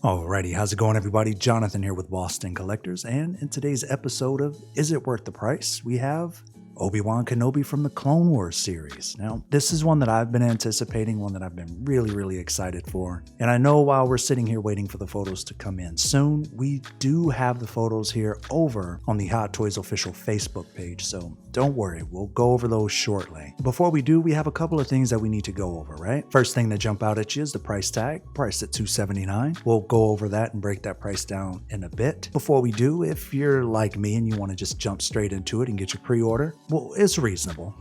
Alrighty, how's it going everybody? Jonathan here with Boston Collectors, and in today's episode of Is It Worth the Price, we have Obi-Wan Kenobi from the Clone Wars series. Now, this is one that I've been anticipating, one that I've been really excited for. And I know while we're sitting here waiting for the photos to come in soon, we do have the photos here over on the Hot Toys official Facebook page, so don't worry, we'll go over those shortly. Before we do, we have a couple of things that we need to go over, right? First thing that jump out at you is the price tag, priced at $279. We'll go over that and break that price down in a bit. Before we do, if you're like me and you want to just jump straight into it and get your pre-order, well, it's reasonable.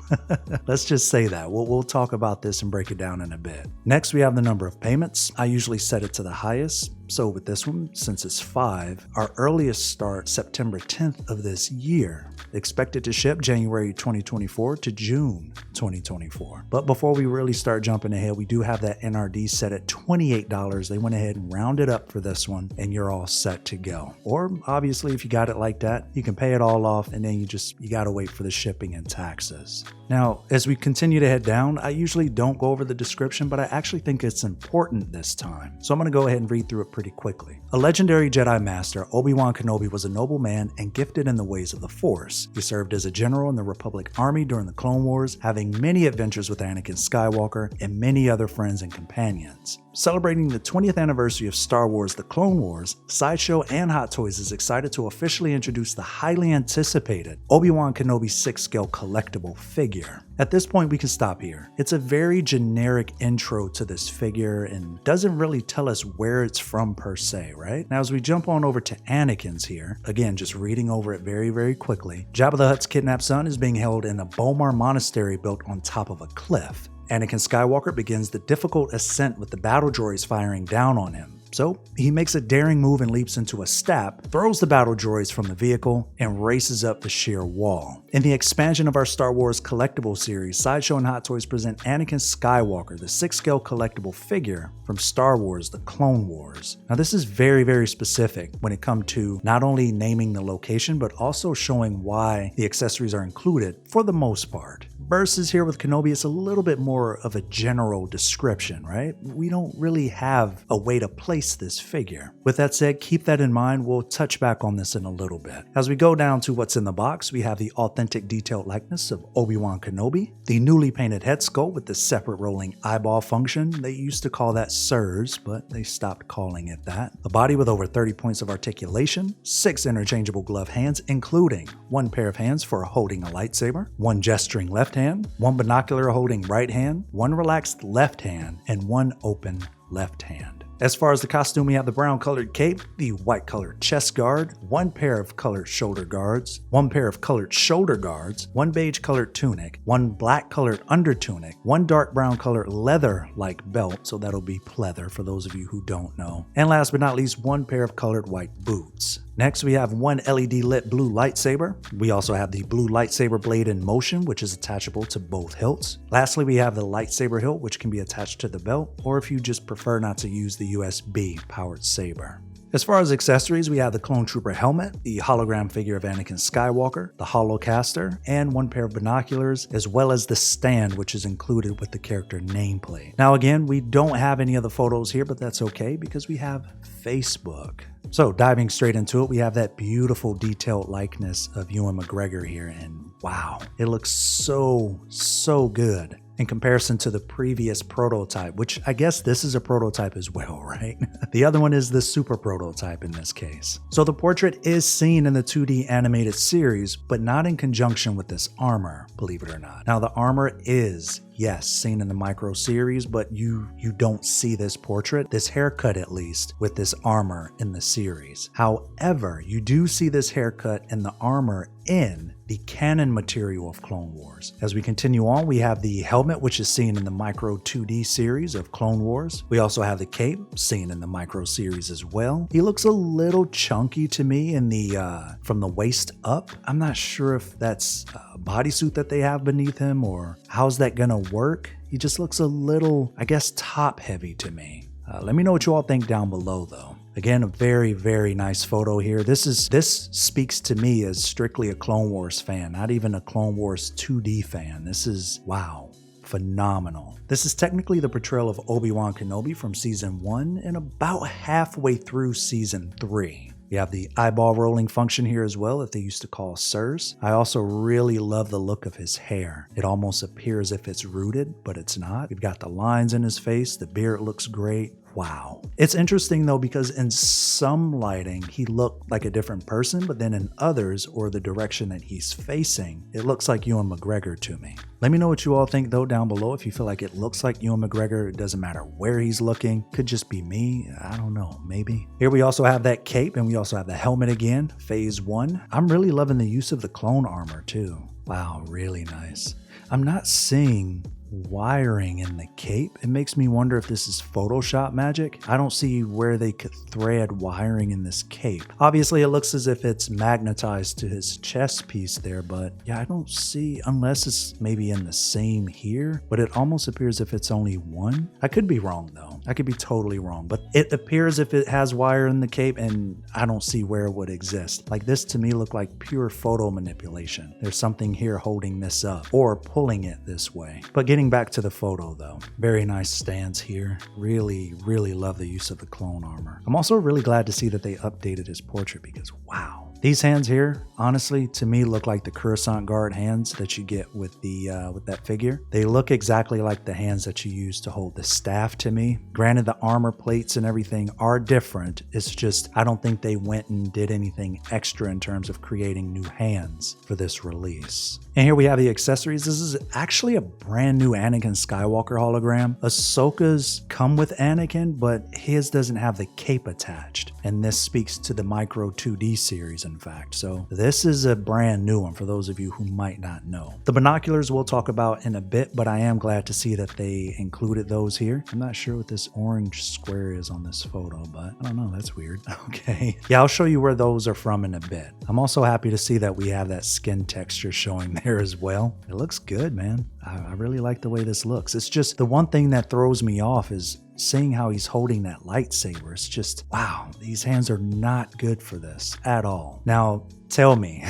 Let's just say that. We'll talk about this and break it down in a bit. Next, we have the number of payments. I usually set it to the highest. So with this one, since it's 5, our earliest start September 10th of this year. Expected to ship January 2024 to June 2024. But before we really start jumping ahead, we do have that NRD set at $28. They went ahead and rounded up for this one, and you're all set to go. Or obviously, if you got it like that, you can pay it all off, and then you gotta wait for the shipping and taxes. Now, as we continue to head down, I usually don't go over the description, but I actually think it's important this time. So I'm gonna go ahead and read through it pretty quickly. A legendary Jedi Master, Obi-Wan Kenobi was a noble man and gifted in the ways of the Force. He served as a general in the Republic Army during the Clone Wars, having many adventures with Anakin Skywalker and many other friends and companions. Celebrating the 20th anniversary of Star Wars The Clone Wars, Sideshow and Hot Toys is excited to officially introduce the highly anticipated Obi-Wan Kenobi 6-scale collectible figure. At this point, we can stop here. It's a very generic intro to this figure and doesn't really tell us where it's from per se, right? Now, as we jump on over to Anakin's here, again, just reading over it very quickly, Jabba the Hutt's kidnapped son is being held in a Bomar monastery built on top of a cliff. Anakin Skywalker begins the difficult ascent with the battle droids firing down on him. So he makes a daring move and leaps into a step, throws the battle droids from the vehicle, and races up the sheer wall. In the expansion of our Star Wars collectible series, Sideshow and Hot Toys present Anakin Skywalker, the 6-scale collectible figure from Star Wars The Clone Wars. Now this is very specific when it comes to not only naming the location, but also showing why the accessories are included for the most part. Versus here with Kenobi, it's a little bit more of a general description, right? We don't really have a way to place this figure. With that said, keep that in mind. We'll touch back on this in a little bit. As we go down to what's in the box, we have the authentic detailed likeness of Obi-Wan Kenobi, the newly painted head sculpt with the separate rolling eyeball function. They used to call that SIRS, but they stopped calling it that. A body with over 30 points of articulation, 6 interchangeable glove hands, including 1 pair of hands for holding a lightsaber, 1 gesturing left hand, 1 binocular holding right hand, 1 relaxed left hand, and 1 open left hand. As far as the costume, we have the brown colored cape, the white colored chest guard, 1 pair of colored shoulder guards, 1 pair of colored shoulder guards, 1 beige colored tunic, 1 black colored under tunic, 1 dark brown colored leather like belt, so that'll be pleather for those of you who don't know, and last but not least 1 pair of colored white boots. Next, we have 1 LED lit blue lightsaber. We also have the blue lightsaber blade in motion, which is attachable to both hilts. Lastly, we have the lightsaber hilt, which can be attached to the belt, or if you just prefer not to use the USB powered saber. As far as accessories, we have the Clone Trooper helmet, the hologram figure of Anakin Skywalker, the holocaster, and 1 pair of binoculars, as well as the stand, which is included with the character nameplate. Now again, we don't have any of the photos here, but that's okay because we have Facebook. So diving straight into it, we have that beautiful detailed likeness of Ewan McGregor here, and wow, it looks so good in comparison to the previous prototype, which I guess this is a prototype as well, right? The other one is the super prototype in this case. So the portrait is seen in the 2D animated series, but not in conjunction with this armor, believe it or not. Now the armor is, yes, seen in the micro series, but you don't see this portrait, this haircut at least, with this armor in the series. However, you do see this haircut and the armor in the canon material of Clone Wars. As we continue on, we have the helmet, which is seen in the micro 2D series of Clone Wars. We also have the cape, seen in the micro series as well. He looks a little chunky to me in the from the waist up. I'm not sure if that's a bodysuit that they have beneath him or how's that gonna work. He just looks a little, I guess, top heavy to me. Let me know what you all think down below though. Again, a very nice photo here. This speaks to me as strictly a Clone Wars fan, not even a Clone Wars 2D fan. This is, wow. phenomenal. This is technically the portrayal of Obi-Wan Kenobi from season 1 and about halfway through season 3. We have the eyeball rolling function here as well that they used to call Sirs. I also really love the look of his hair. It almost appears as if it's rooted, but it's not. We've got the lines in his face, the beard looks great. Wow. It's interesting though, because in some lighting, he looked like a different person, but then in others, or the direction that he's facing, it looks like Ewan McGregor to me. Let me know what you all think though down below. If you feel like it looks like Ewan McGregor, it doesn't matter where he's looking. Could just be me. I don't know, maybe. Here we also have that cape, and we also have the helmet again, phase 1. I'm really loving the use of the clone armor too. Wow, really nice. I'm not seeing wiring in the cape. It makes me wonder if this is Photoshop magic. I don't see where they could thread wiring in this cape. Obviously, it looks as if it's magnetized to his chest piece there, but yeah, I don't see, unless it's maybe in the same here, but it almost appears if it's only one. I could be wrong though. I could be totally wrong, but it appears if it has wire in the cape, and I don't see where it would exist. Like this to me looked like pure photo manipulation. There's something here holding this up or pulling it this way. But getting back to the photo though, very nice stance here. Really love the use of the clone armor. I'm also really glad to see that they updated his portrait, because wow. These hands here, honestly, to me look like the Coruscant Guard hands that you get with with that figure. They look exactly like the hands that you use to hold the staff to me. Granted, the armor plates and everything are different. It's just, I don't think they went and did anything extra in terms of creating new hands for this release. And here we have the accessories. This is actually a brand new Anakin Skywalker hologram. Ahsoka's come with Anakin, but his doesn't have the cape attached. And this speaks to the Micro 2D series, in fact. So this is a brand new one for those of you who might not know. The binoculars we'll talk about in a bit, but I am glad to see that they included those here. I'm not sure what this orange square is on this photo, but I don't know, that's weird. Okay. Yeah, I'll show you where those are from in a bit. I'm also happy to see that we have that skin texture showing there as well. It looks good, man. I really like the way this looks. It's just the one thing that throws me off is seeing how he's holding that lightsaber. It's just, wow, these hands are not good for this at all. Now, tell me,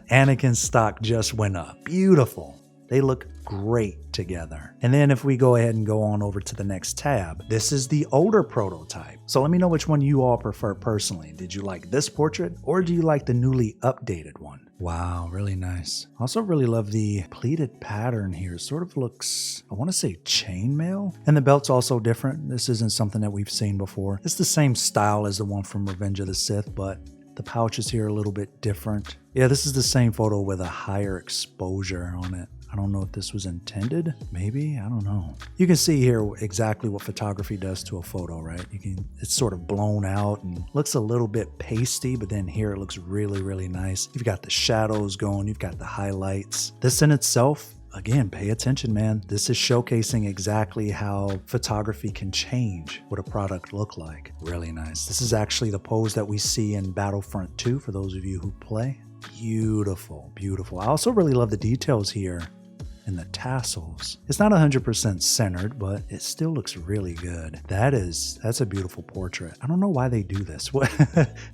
Anakin's stock just went up. Beautiful. They look great together. And then if we go ahead and go on over to the next tab, this is the older prototype. So let me know which one you all prefer personally. Did you like this portrait, or do you like the newly updated one? Wow, really nice. Also really love the pleated pattern here. It sort of looks, I want to say chainmail. And the belt's also different. This isn't something that we've seen before. It's the same style as the one from Revenge of the Sith, but the pouches here are a little bit different. Yeah, this is the same photo with a higher exposure on it. I don't know if this was intended. Maybe, I don't know. You can see here exactly what photography does to a photo, right? It's sort of blown out and looks a little bit pasty, but then here it looks really nice. You've got the shadows going, you've got the highlights. This in itself, again, pay attention, man. This is showcasing exactly how photography can change what a product look like. Really nice. This is actually the pose that we see in Battlefront 2 for those of you who play. Beautiful, beautiful. I also really love the details here and the tassels. It's not 100% centered, but it still looks really good. That's a beautiful portrait. I don't know why they do this.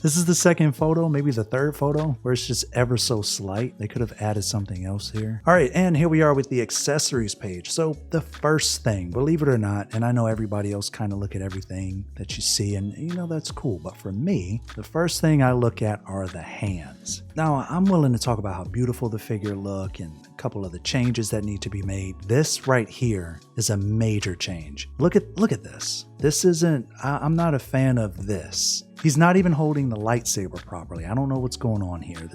This is the second photo, maybe the third photo, where it's just ever so slight. They could have added something else here. All right, and here we are with the accessories page. So the first thing, believe it or not, and I know everybody else kind of look at everything that you see, and you know, that's cool. But for me, the first thing I look at are the hands. Now, I'm willing to talk about how beautiful the figure look and a couple of the changes that need to be made. This right here is a major change. Look at this. This isn't, I'm not a fan of this. He's not even holding the lightsaber properly. I don't know what's going on here.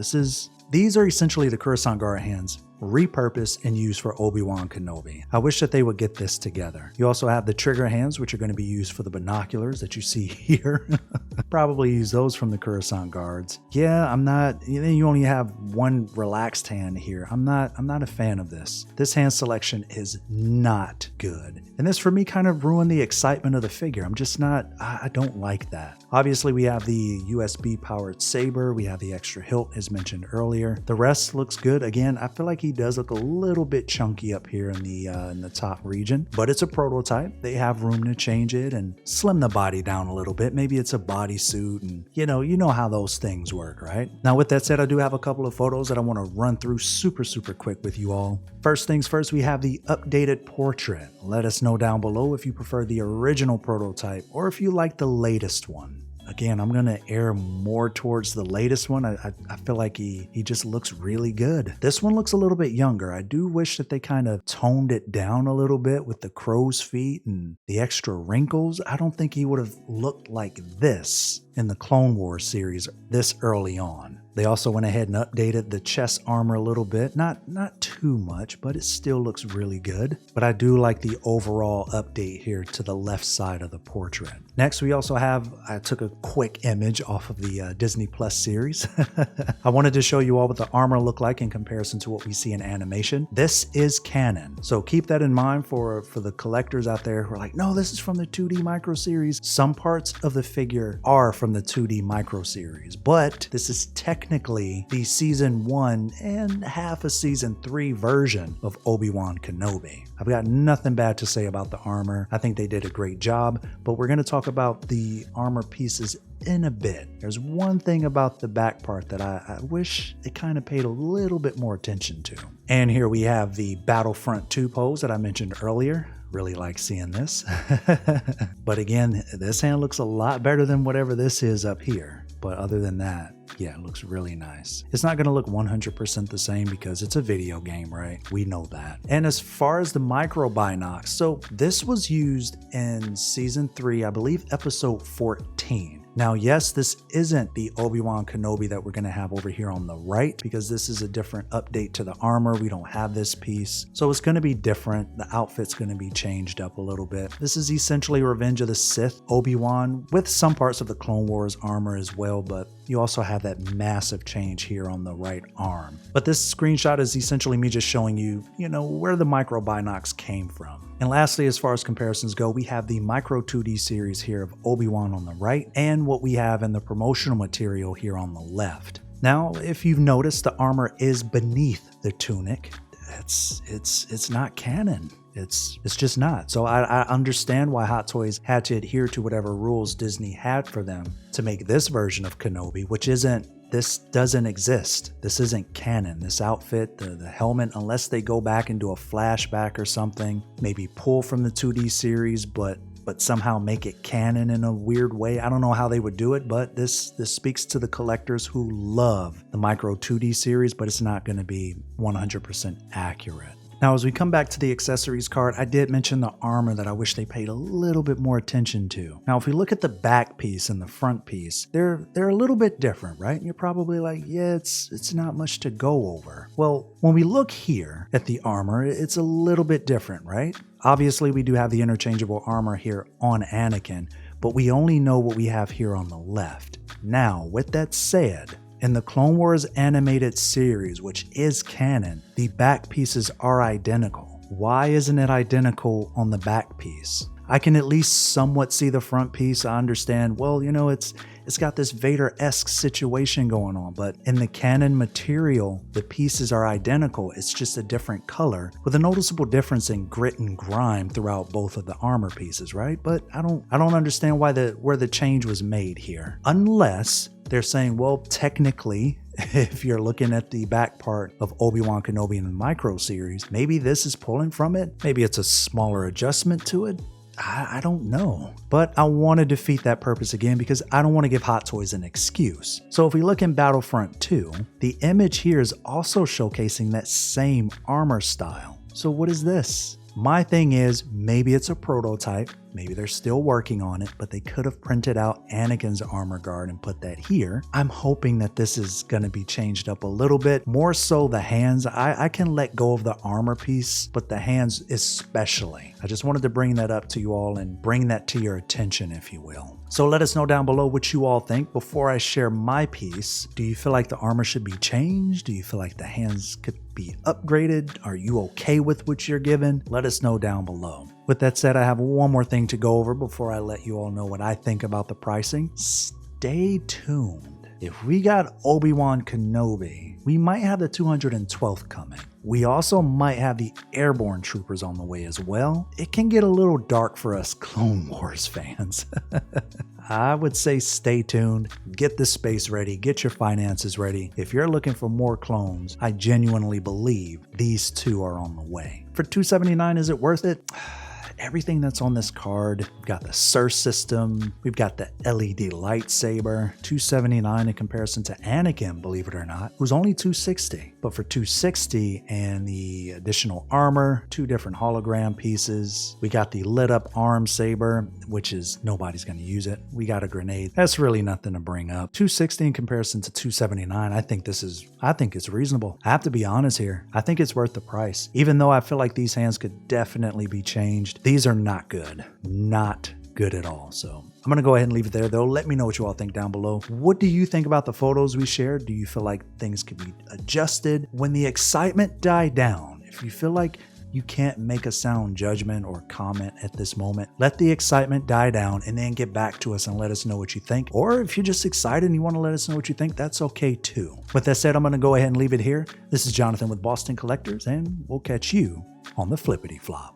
These are essentially the Coruscant Guard hands repurposed and used for Obi-Wan Kenobi. I wish that they would get this together. You also have the trigger hands, which are going to be used for the binoculars that you see here. Probably use those from the Coruscant Guards. Yeah, you only have one relaxed hand here. I'm not a fan of this. This hand selection is not good. And this for me kind of ruined the excitement of the figure. I don't like that. Obviously we have the USB powered saber. We have the extra hilt as mentioned earlier. The rest looks good. Again, I feel like he does look a little bit chunky up here in the top region, but it's a prototype. They have room to change it and slim the body down a little bit. Maybe it's a bodysuit, and you know how those things work, right? Now, with that said, I do have a couple of photos that I want to run through super quick with you all. First things first, we have the updated portrait. Let us know down below if you prefer the original prototype or if you like the latest one. Again, I'm going to err more towards the latest one. I feel like he just looks really good. This one looks a little bit younger. I do wish that they kind of toned it down a little bit with the crow's feet and the extra wrinkles. I don't think he would have looked like this in the Clone Wars series this early on. They also went ahead and updated the chest armor a little bit. Not too much, but it still looks really good. But I do like the overall update here to the left side of the portrait. Next, we also have, I took a quick image off of the Disney Plus series. I wanted to show you all what the armor looked like in comparison to what we see in animation. This is canon, so keep that in mind for the collectors out there who are like, no, this is from the 2D micro series. Some parts of the figure are from the 2D micro series, but this is technically the season 1 and half a season 3 version of Obi-Wan Kenobi. I've got nothing bad to say about the armor. I think they did a great job, but we're going to talk about the armor pieces in a bit. There's one thing about the back part that I wish they kind of paid a little bit more attention to. And here we have the Battlefront 2 pose that I mentioned earlier. Really like seeing this. But again, this hand looks a lot better than whatever this is up here. But other than that, yeah, it looks really nice. It's not going to look 100% the same because it's a video game, right? We know that. And as far as the micro binocs, so this was used in season 3, I believe episode 14. Now, yes, this isn't the Obi-Wan Kenobi that we're going to have over here on the right because this is a different update to the armor. We don't have this piece. So it's going to be different. The outfit's going to be changed up a little bit. This is essentially Revenge of the Sith Obi-Wan with some parts of the Clone Wars armor as well, but you also have that massive change here on the right arm. But this screenshot is essentially me just showing you, where the micro binocs came from. And lastly, as far as comparisons go, we have the Micro 2D series here of Obi-Wan on the right and what we have in the promotional material here on the left. Now, if you've noticed, the armor is beneath the tunic. It's not canon. It's just not. So I understand why Hot Toys had to adhere to whatever rules Disney had for them to make this version of Kenobi, this doesn't exist. This isn't canon. This outfit, the helmet, unless they go back and do a flashback or something, maybe pull from the 2D series, but somehow make it canon in a weird way. I don't know how they would do it, but this speaks to the collectors who love the Micro 2D series, but it's not going to be 100% accurate. Now, as we come back to the accessories card, I did mention the armor that I wish they paid a little bit more attention to. Now, if we look at the back piece and the front piece, they're a little bit different, right? And you're probably like, yeah, it's not much to go over. Well, when we look here at the armor, it's a little bit different, right? Obviously, we do have the interchangeable armor here on Anakin, but we only know what we have here on the left. Now, with that said, in the Clone Wars animated series, which is canon, the back pieces are identical. Why isn't it identical on the back piece? I can at least somewhat see the front piece. I understand, well, it's got this Vader-esque situation going on, but in the canon material, the pieces are identical. It's just a different color with a noticeable difference in grit and grime throughout both of the armor pieces, right? But I don't understand where the change was made here. Unless they're saying, well, technically, if you're looking at the back part of Obi-Wan Kenobi in the Micro series, maybe this is pulling from it. Maybe it's a smaller adjustment to it. I don't know, but I want to defeat that purpose again because I don't want to give Hot Toys an excuse. So if we look in Battlefront 2, the image here is also showcasing that same armor style. So what is this? My thing is, maybe it's a prototype, maybe they're still working on it, but they could have printed out Anakin's armor guard and put that here. I'm hoping that this is going to be changed up a little bit, more so the hands. I can let go of the armor piece, but the hands especially. I just wanted to bring that up to you all and bring that to your attention, if you will. So let us know down below what you all think. Before I share my piece, do you feel like the armor should be changed? Do you feel like the hands could be upgraded? Are you okay with what you're given? Let us know down below. With that said, I have one more thing to go over before I let you all know what I think about the pricing. Stay tuned. If we got Obi-Wan Kenobi, we might have the 212th coming. We also might have the Airborne Troopers on the way as well. It can get a little dark for us Clone Wars fans. I would say stay tuned, get the space ready, get your finances ready. If you're looking for more clones, I genuinely believe these two are on the way. For $279, is it worth it? Everything that's on this card, we've got the SIR system, we've got the LED lightsaber, $279 in comparison to Anakin, believe it or not, who's only $260. But for $260 and the additional armor, 2 different hologram pieces, we got the lit up arm saber, which is nobody's going to use it. We got a grenade. That's really nothing to bring up. $260 in comparison to $279, I think it's reasonable. I have to be honest here. I think it's worth the price. Even though I feel like these hands could definitely be changed, these are not good. Not good at all. So I'm going to go ahead and leave it there though. Let me know what you all think down below. What do you think about the photos we shared? Do you feel like things could be adjusted? When the excitement died down, if you feel like you can't make a sound judgment or comment at this moment, let the excitement die down and then get back to us and let us know what you think. Or if you're just excited and you want to let us know what you think, that's okay too. With that said, I'm going to go ahead and leave it here. This is Jonathan with Boston Collectors, and we'll catch you on the flippity flop.